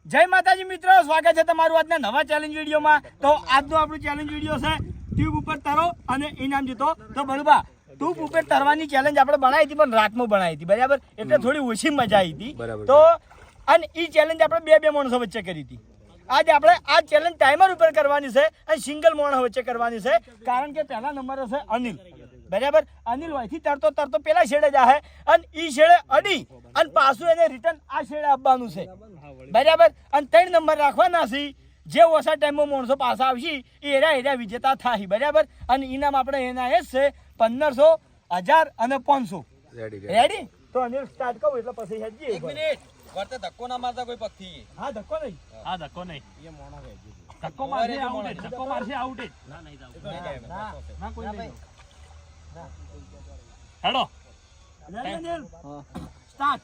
જય માતાજી મિત્રો, સ્વાગત છે તમારું આજના નવા ચેલેન્જ વિડીયોમાં। તો આજનો આપણું ચેલેન્જ વિડીયો છે ટ્યુબ ઉપર તરો અને ઇનામ જીતો। તો બળબા ટ્યુબ ઉપર તરવાની ચેલેન્જ આપણે બનાવી હતી, પણ રાતમાં બનાવી હતી, બરાબર? એટલે થોડી ઓછી મજા આવી હતી। તો અને એ ચેલેન્જ આપણે બે માણસો વચ્ચે કરી હતી। આજ આપણે આ ચેલેન્જ ટાઈમર ઉપર કરવાની છે અને સિંગલ માણસ વચ્ચે કરવાની છે, કારણ કે પહેલા નંબર છે અનિલ, બરાબર? અનિલ અહીંથી તરતો તરતો પેલા છેડે જાહે અને ઈ છેડે અડી અને પાછું એને રિટર્ન આ છેડે આપવાનું છે, બરાબર? અને 3 નંબર રાખવાના છે। જે ઓછા ટાઈમમાં માણસો પાછા આવશે એ એરા વિજેતા થાય, બરાબર? અને ઇનામ આપણે એના એ જ છે 1500, 1000 અને 500। રેડી? તો અનિલ સ્ટાર્ટ કહું એટલે પછી હેજી 1 મિનિટ વર્તે ધક્કો ના મારતા કોઈ પક્ષી। હા ધક્કો નહીં, હા ધક્કો નહીં, એ મોણો હેજી ધક્કો મારશે આઉટ, ધક્કો મારશે આઉટ ના નહીં જાવ ના કોઈ નહીં। હેડો અનિલ સ્ટાર્ટ।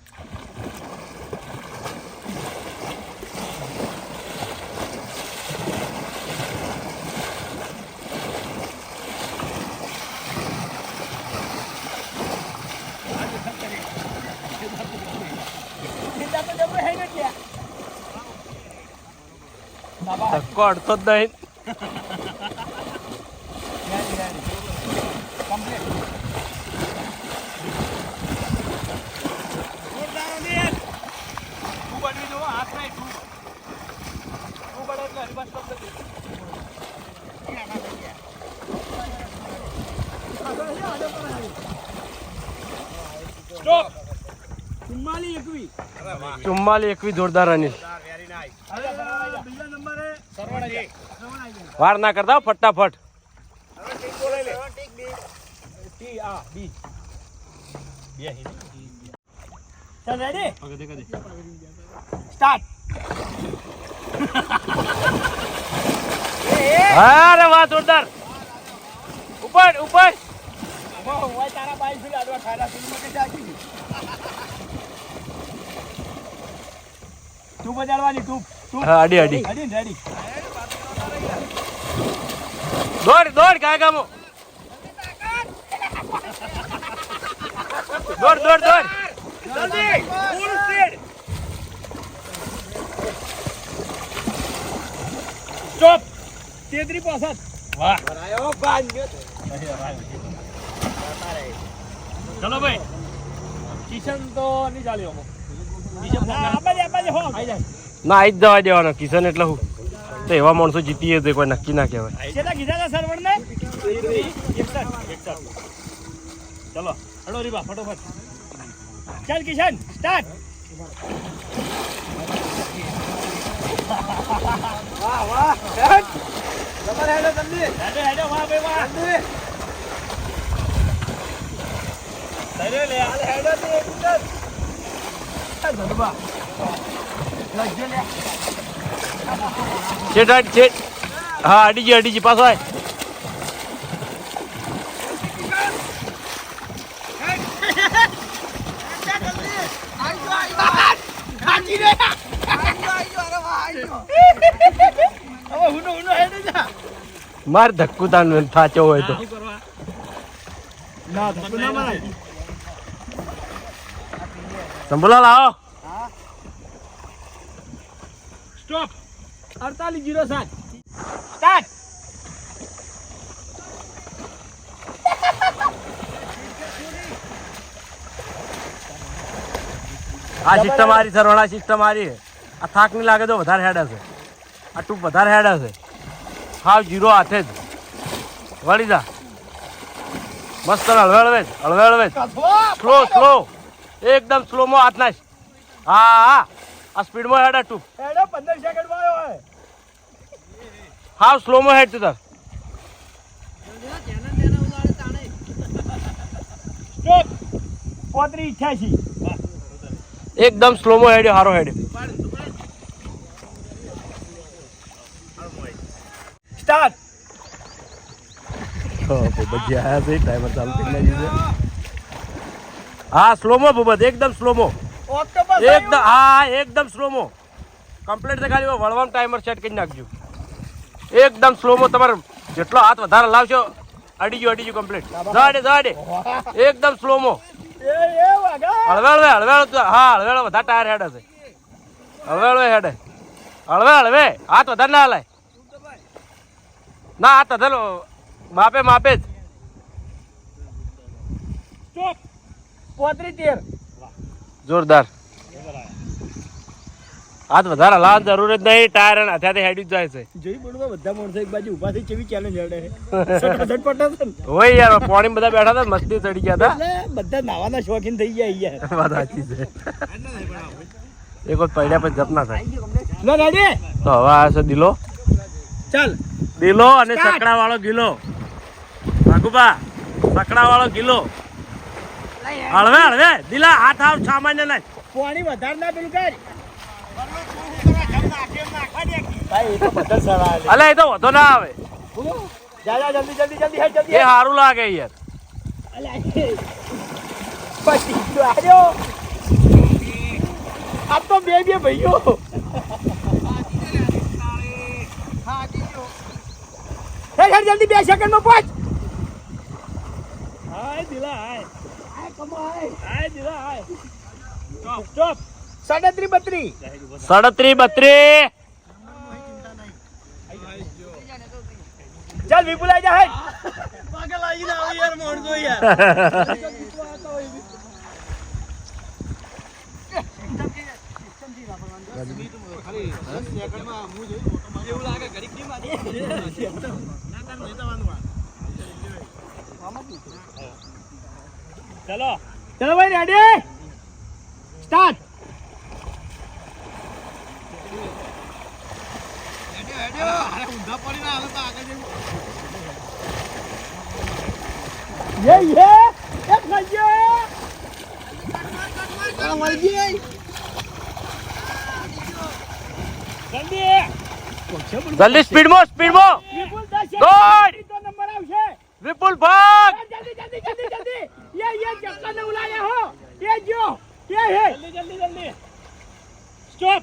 ધક્કો અડતો જ નહીં। ચુમ્માલી એકવી જોરદાર અનિલ, વાર ના કરતા ફટાફટ। અરે વાહ જોરદાર, ઉપર ઉપર તારા બાઈ થી આડવા ખાડા સુધી તું બજાડવાની તું અડી અડી અડી રેડી દોડ દોડ કાગામો દોડ દોડ દોડ જલ્દી ફૂલ સ્પીડ સ્ટોપ 33 વાહ ભરાયો બાંધ ચલો ભાઈ કિશન તો નહીં ચાલ્યો ના આઈ જ જવા દેવાનો કિશન એટલે હું તો એવા માણસો જીતીએ તો કોઈ નક્કી ના કહેવાય। કેટલા કીધા હતા સર્વર ને 61 ચલો હડો રીબા ફટોફટ ચાલ કિશન સ્ટાર્ટ। વાહ વાહ તમારે હેડો જલ્દી હેડો હેડો વાહ ભાઈ વાહ જલ્દી લે લે હાલ હેડો તે કિશન ધનબા લજે લે છેટ છેટ હા અડીજી પાછો આય માર ધક્કુ તાન થાચો હોય તો ના ધક્કુ ના મારાય। સંભળાલ આવો સ્ટોપ 4807 સ્ટાર્ટ। આ સિસ્ટમ હારી સરવાળા સિસ્ટમ હારી આ થાક નહીં લાગે તો વધારે હેડ હશે, આ ટૂંક વધારે હેડ હશે, હાવ જીરો હાથે જ વળી જા મસ્ત હળવે સ્લો સ્લો એકદમ સ્લોમાં હાથ નાખ। હા હા આ સ્પીડમાં હેડ ટૂંક હેડો 15 સેકન્ડ માં આવ્યો હે, હાવ સ્લોમાં હેડ તું તાર સ્ટોપ 3588 એકદમ સ્લોમાં હેડ્યો હારો હેડ્યો સ્ટાર્ટ। ટાઈમર ચાલુ થઈ ગયું છે। હા સ્લોમો બબત એકદમ સ્લોમો એકદમ હા એકદમ સ્લોમો કમ્પ્લીટ છે, ખાલી વળવાનું ટાઈમર સેટ કરી નાખજો એકદમ સ્લોમો। તમારે જેટલો હાથ વધારે લાવશો અડીજો કમ્પ્લીટ જાડે એકદમ સ્લોમો હળવે હા હળવે વધારે ટાયર હેડ હશે હળવે હેડે હળવે હળવે હાથ વધારે ના હલાય ના હાથ વધારે માપે માપે જ સ્ટોપ 35 જોરદાર હાથ વધારે હલાવવાની જરૂર જ નહીં ટાયર અને હાથે હેડી જ જાય છે જોઈ પડવા બધા માણસો એક બાજુ ઊભા થઈ કેવી ચેલેન્જ હડે સટપટ પટા છે ને હોય યાર પાણી બધા બેઠા હતા મસ્તી ચડી ગયા હતા એટલે બધા નાવાના શોખીન થઈ ગયા યાર વાત સાચી છે એક વખત પડ્યા પછી જપ ના થાય લો રેડી તો હવે આ છે દિલો ચાલ દિલો અને સકડા વાળો ગિલો ભાગુબા સકડા વાળો ગિલો હળવે હળવે દિલા હાથ આવ સામાન્ય નહીં પાણી વધારે ના પેલું કર ભાઈ એ તો બધા સવાલ અલે એ તો વધો ના આવે જા જા જલ્દી જલ્દી જલ્દી હે જલ્દી એ સારું લાગે યાર અલે પછી તો આજો આ તો બે ભાઈઓ હે જલ્દી 2 સેકન્ડમાં પહોંચ હાય દિલા હાય હાય કમાય હાય દિલા હાય સ્ટોપ 37 37 ચાલ વિપુલ આઈ જા હે પાગલ આવી ના આવે યાર મોણસો યાર એવું લાગે ઘડીક ની મારી ચલો ચલો ભાઈ રેડી સ્ટાર્ટ અરે ઊંધા પડી ના હાલે તો આગળ જવું ये एक भैया મર ગઈ જલ્દી સ્પીડમાં विपुल 10 दौड़! तो नंबर આવશે વિપુલ ભાગ जल्दी जल्दी जल्दी जल्दी ये चक्कर ने बुलाया हो ये जो ये है जल्दी जल्दी जल्दी स्टॉप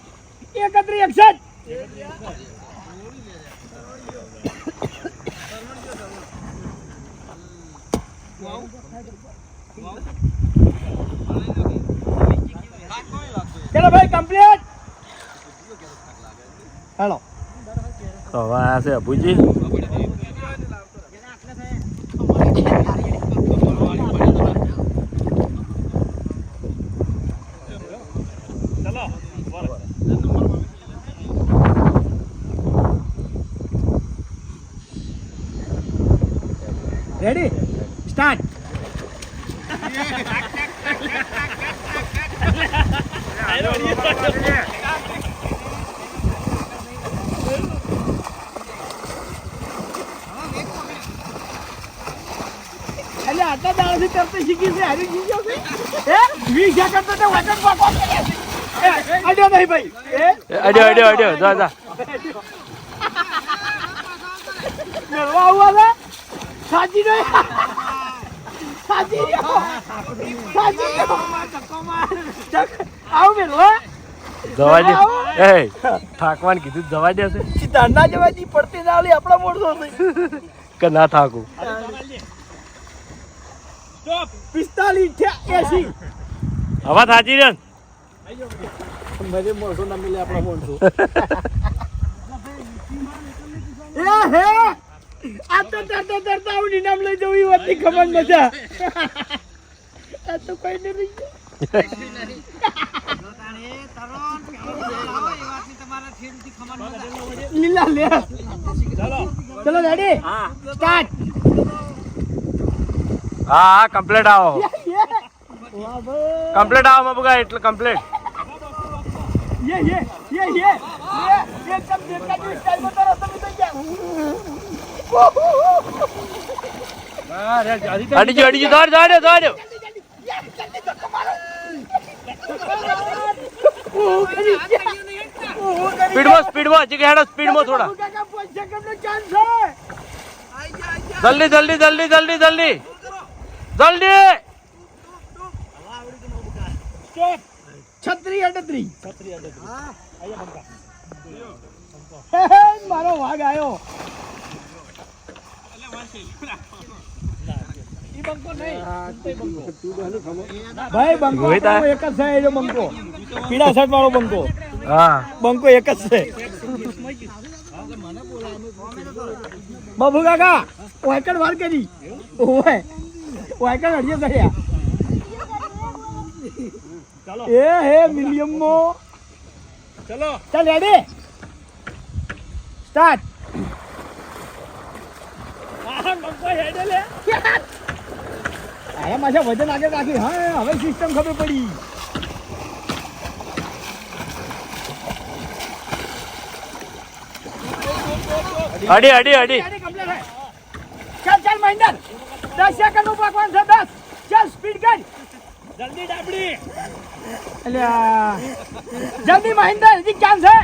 31 एक्शन चलो भाई कंप्लीट हेलो તો હવે આ છે અભુજી रेडी स्टार्ट એટલે આટલા દાડાથી તરત શીખી છે હારી શીખ્યો છે હે 20 સેકન્ડ તો વજન પાકો અડ્યો નહીં ભાઈ અડ્યો જા જા મેળવા આવું હવે સાચી નહીં સાચી આવું મેળવા જવા દે એ થાકવાન કીધું જવા દે છે સીધા જવાજી પડતી ના ઓલી આપણા મોડસો કે ના થાકું સ્ટોપ 45 80 હવે થાચી રહ્યા મને મોડસો ના મિલે આપણા મોડસો એ હે આ તો તરતા આવું નામ લઈ જવું એ વાતની ખબર મજા આ તો કોઈ નહીં લીલા લે ચલો રેડી સ્ટાર્ટ હા કમ્પ્લીટ આવો વાહ ભાઈ કમ્પ્લીટ આવો મબુગા એટલે કમ્પ્લીટ ये एकदम देखा जो स्टाइल बता रहा था तो क्या અડીજો દોડ સ્પીડમાં હજી કે હેડો સ્પીડમાં થોડા જલ્દી છત્રી અડત્રી મારો વાઘ આવ્યો ભાઈ બંકો એક જ છે એ બંકો પીળા શર્ટ વાળો બંકો હા બંકો એક જ છે. બાબુ કાકા વાયકડ વાર કરી ઓય વાયકડ હડિયો કર્યા એ હે મિલિયમ મો ચલો ચાલ રેડી સ્ટાર્ટ. આયા માથે વજન આગળ રાખી. હા હવે સિસ્ટમ ખબર પડી. અડી અડી અડી ચાલ ચાલ મહેન્દર 10 સેકન્ડ નું પાકવાનું છે. 10 ચાલ સ્પીડ કર જલ્દી ડાબડી અલ્યા જલ્દી મહેન્દર હજી ચાન્સ છે.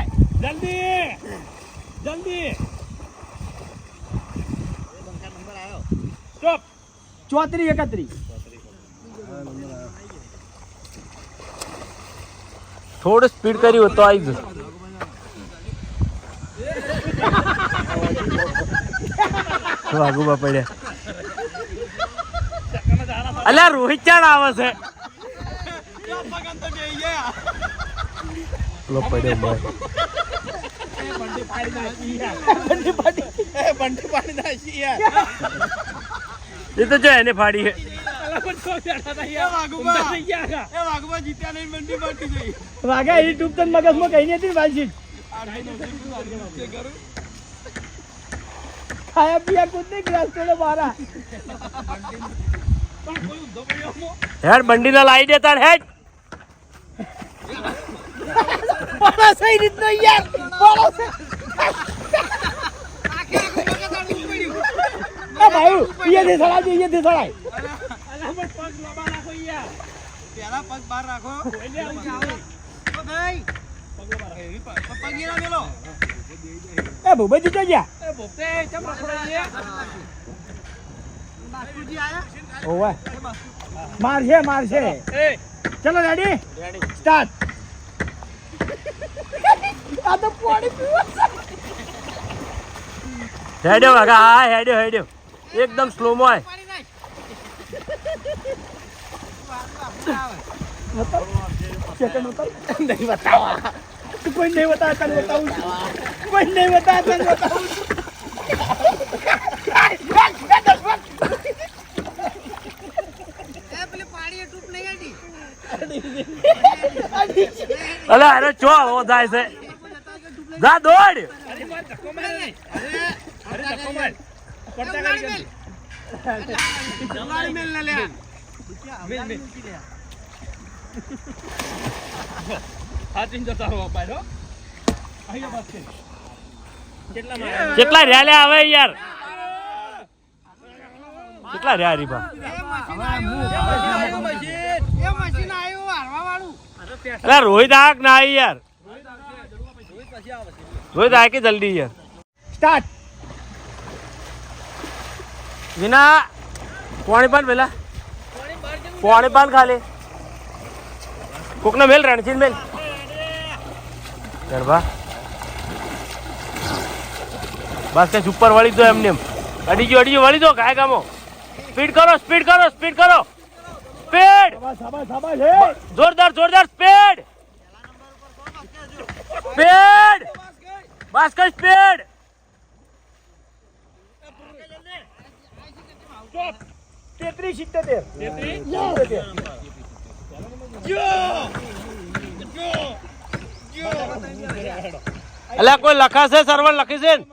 જલ્દી જલ્દી સ્ટોપ 34 31 થોડું સ્પીડ કર્યું હોત તો આવી જશે. વાગુબા પડ્યા. અલ્યા રોહિત ચાણ આવે છે. પેલો પડ્યો ભાઈ. બંડી પાડી નાખી યાર એ તો જો એને ફાડી છે. વાઘુબા જીત્યા નહીં બંડી પાડી ગઈ વાગા એ ટૂપ તન મગજમાં કઈ નથી વાલજી. ખાયા પીયા કુદ નહીં ગ્લાસ તોડે મારા. હેડ બંડી ના લાવી દેતા હેડ. મારા સહી રીતનો યાર મારા સે એ ભાઈ યે સળાય યે સળાય. પેલા પગ બહાર રાખો ભાઈ પગીરા મેલો એ ભૂપે જીતો ગયા. એ ભોપતે ચમ રખડો છે બાપુજી આયા ઓવે મારશે એ ચલો રેડી સ્ટાર્ટ. આ તો પાણી પીવા હેડ્યો વાગા. હા હેડ્યો હેડ્યો એકદમ સ્લો માં હોય. સેકન્ડ ઉતર નહીં બતાવા. કોઈ નહીં બતાવે તને બતાવું છું. કોઈ નહીં બતાવે તને બતાવું છું. અલા અરે ચો આવો થાય છે. જા દોડ. અરે ધક્કો માર અરે ધક્કો માર પડતા કરી જમાડી મેલ ના લે મેલ મેલ હાથીન જતા રહો બાય હો અહીંયા બસ કે કેટલા માર કેટલા રહ્યા આવે યાર. કેટલા રહ્યા રીબા. અલા રોહિત આક ના આવી યાર. રોહિત આ કે જલ્દી યાર. સ્ટાર્ટ. વિના પાણી પાન પેલા પાણી પાન ખાલી કોકને મેલ રણચીન મેલ ગરબા બસ કે ઉપર વળી દો એમને અડી ગયો વળી દો ગાય ગામો. સ્પીડ કરો સ્પીડ કરો સ્પીડ કરો સ્પીડ જોરદાર જોરદાર સ્પીડ સ્પીડ બસ કઈ સ્પીડ. 33 77 અલ્યા કોઈ લખાશે સર્વર લખી છે ને?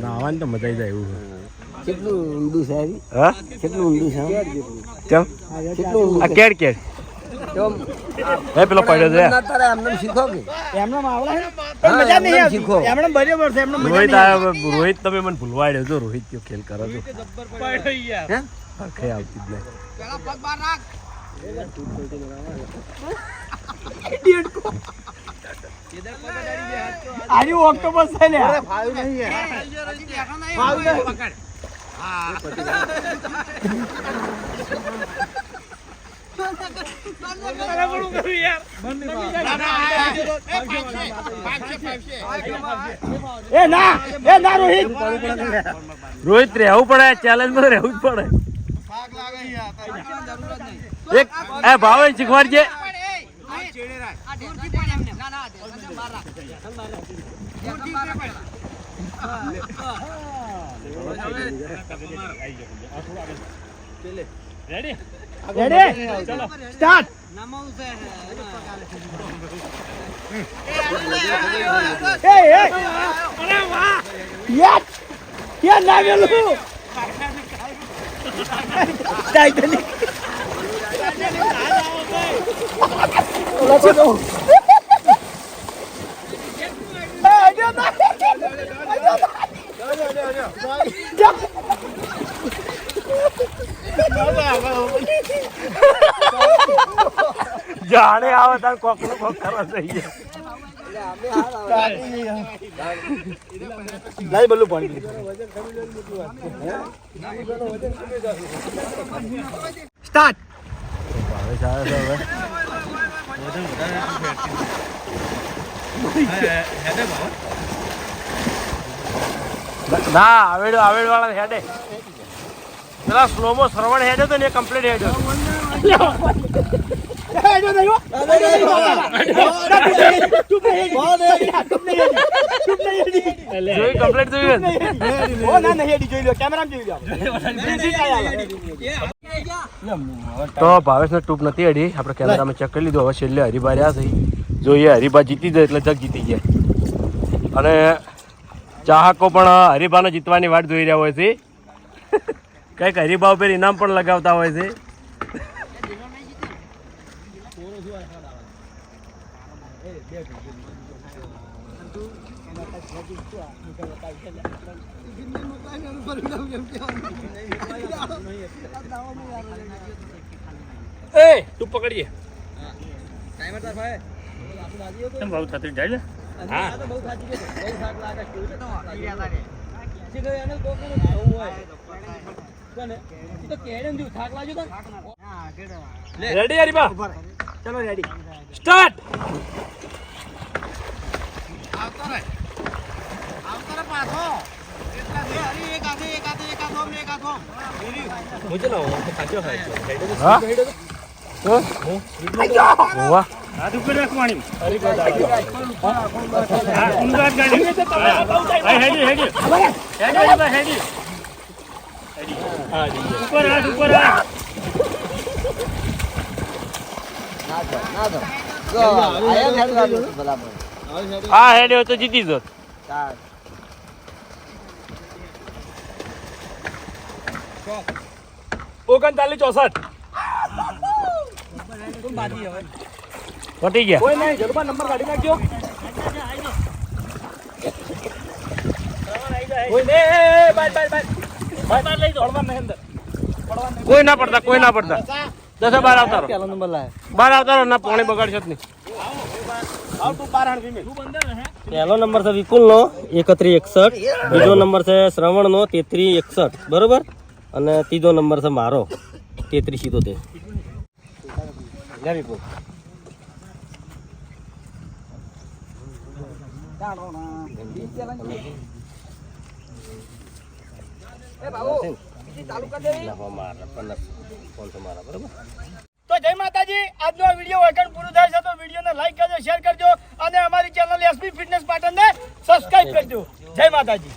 નાવાની તો મજા આવી જાય એવું. કેટલું ઊંડું છે હા કેટલું ઊંડું છે કેમ કેટલું આ કેડ કેડ હે પેલો પડ્યો છે. તારે એમને શીખો કે એમને આવડે છે પણ મજા નહીં આવતી. શીખો. એમને બરાબર છે એમને મજા રોહિત નહીં આવતી. આ રોહિત તમે મને ભૂલવાડ્યો છો. રોહિત કયો ખેલ કરો છો પડ્યો યાર હે હરખે આવતી જ નહીં. પેલા પગ બહાર રાખ આની ઓક્ટોપસ છે ને ફાવ્યું નહીં યાર પકડ હા એ ના રોહિત રોહિત રહેવું પડે ચેલેન્જ માં રહેવું જ પડે. ભાગ લાગે યાર જરૂર જ નહીં એક એ ભાવે શીખવાડજે. રેડી રેડી સ્ટાર્ટ એ યસ યસ લાગેલું ટાઈટનિક ઓલા તો જાણે આવે તાર કોક નો કોક કરવા જઈએ. લાઈ બલ્લુ પાણી સ્ટાર્ટ ભાવે સારા છે હવે. ના આવેડો વાળા હેડે. પેલા સ્લોમો શ્રવણ હેડે તો ને કમ્પ્લીટ હેડ્યો. જોઈ કમ્પ્લીટ જોયું ને? તો ભાવેશને ટૂપ નથી હડી. આપણે કેમેરામાં ચેક કરી લીધું. હવે છેલ્લે હરીબા રહ્યા છે. જોઈએ હરીબા જીતી જાય એટલે જગ જીતી જાય. અને ચાહકો પણ હરીબાને જીતવાની વાટ જોઈ રહ્યા હોય છે. કંઈક હરીબા ઉપર ઇનામ પણ લગાવતા હોય છે. એ તું પકડીએ. કેમ બહુ થતું જાય ને હા રેડી હરીબા ચલો રેડી સ્ટાર્ટ. હા વાહ હાથ ઉપર રાખવાની હા ઊંઘાટ ગાડી હેડી હેડી હેડી ઉપર હાથ ઉપર હાથ હા હેડ્યો તો જીતી જો. 39-64 પટી ગયા. કોઈ નહીં જલપા નંબર કાઢી નાખજો કોઈ ને બાય લઈ દોડવા નહીં અંદર કોઈ ના પડતા 10 બાર આવતા રહો. પહેલો નંબર લાય બાર આવતા રહો ના પોણી બગાડશો જ નહીં. આવ તું પારણ ફીમેલ પહેલો નંબર છે વિપુલનો 3161, બીજો નંબર છે શ્રવણનો 3361, બરોબર, અને ત્રીજો નંબર છે મારો 3377. લે વિપુલ. તો જય માતાજી. આજનો આ વિડીયો વૈકણ પૂરું થાય છે તો વિડીયોને લાઈક કરજો, શેર કરજો અને અમારી ચેનલ એસપી ફિટનેસ પાટણને સબસ્ક્રાઇબ કરજો. જય માતાજી.